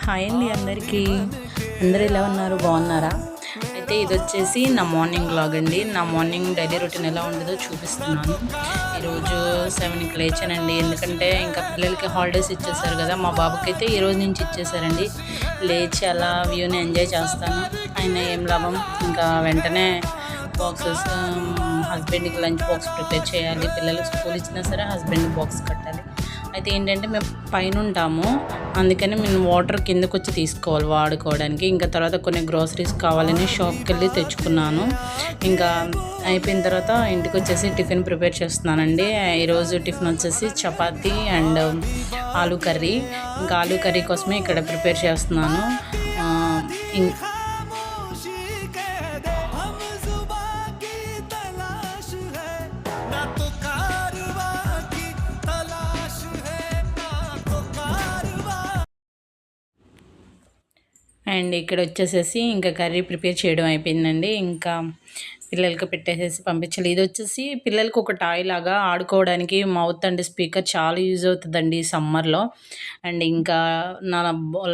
Hi అండి అందరికీ. అందరూ ఎలా ఉన్నారు, బాగున్నారా? అయితే ఇది వచ్చేసి నా మార్నింగ్ వ్లాగ్ అండి. నా మార్నింగ్ డైలీ రొటీన్ ఎలా ఉంటుందో చూపిస్తున్నాను. ఈరోజు 7కి లేచానండి, ఎందుకంటే ఇంకా పిల్లలకి హాలిడేస్ ఇచ్చేసారు కదా. మా బాబుకి అయితే ఈరోజు నుంచి ఇచ్చేసారండి. లేచి అలా వ్యూని ఎంజాయ్ చేస్తాను. అయినా ఏం లాభం, ఇంకా వెంటనే బాక్సెస్ హస్బెండ్కి లంచ్ బాక్స్ ప్రిపేర్ చేయాలి. పిల్లలకి స్కూల్ ఇచ్చినా సరే హస్బెండ్కి బాక్స్ కట్టాలి. అయితే ఏంటంటే మేము పైన ఉంటాము, అందుకని మేము వాటర్ కిందకు వచ్చి తీసుకోవాలి వాడుకోవడానికి. ఇంకా తర్వాత కొన్ని గ్రోసరీస్ కావాలని షాప్కి వెళ్ళి తెచ్చుకున్నాను. ఇంకా అయిపోయిన తర్వాత ఇంటికి వచ్చేసి టిఫిన్ ప్రిపేర్ చేస్తున్నానండి. ఈరోజు టిఫిన్ వచ్చేసి చపాతీ అండ్ ఆలూ కర్రీ. ఇంకా ఆలూ కర్రీ కోసమే ఇక్కడ ప్రిపేర్ చేస్తున్నాను. అండ్ ఇక్కడ వచ్చేసేసి ఇంకా కర్రీ ప్రిపేర్ చేయడం అయిపోయిందండి. ఇంకా పిల్లలకి పెట్టేసేసి పంపించాలి. ఇది వచ్చేసి పిల్లలకి ఒక టాయ్ లాగా ఆడుకోవడానికి మౌత్ అండ్ స్పీకర్ చాలా యూజ్ అవుతుందండి సమ్మర్లో. అండ్ ఇంకా నా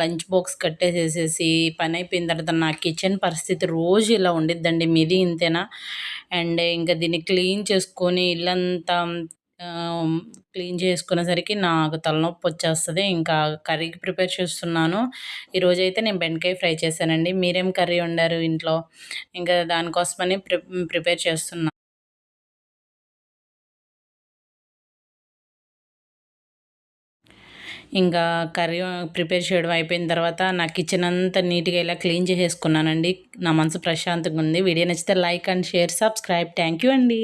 లంచ్ బాక్స్ కట్టేసేసేసి పని అయిపోయిన తర్వాత నా కిచెన్ పరిస్థితి రోజు ఇలా ఉండిద్దండి. మీది ఇంతేనా? అండ్ ఇంకా దీన్ని క్లీన్ చేసుకొని ఇల్లంతా క్లీన్ చేసుకునేసరికి నాకు తలనొప్పి వచ్చేస్తుంది. ఇంకా కర్రీకి ప్రిపేర్ చేస్తున్నాను. ఈరోజైతే నేను బెండకాయ ఫ్రై చేశానండి. మీరేం కర్రీ వండారు ఇంట్లో? ఇంకా దానికోసమని ప్రిపేర్ చేస్తున్నా. ఇంకా కర్రీ ప్రిపేర్ చేయడం అయిపోయిన తర్వాత నా కిచెన్ అంతా నీట్గా ఇలా క్లీన్ చేసేసుకున్నానండి. నా మనసు ప్రశాంతంగా ఉంది. వీడియో నచ్చితే like and share, subscribe. Thank you అండి.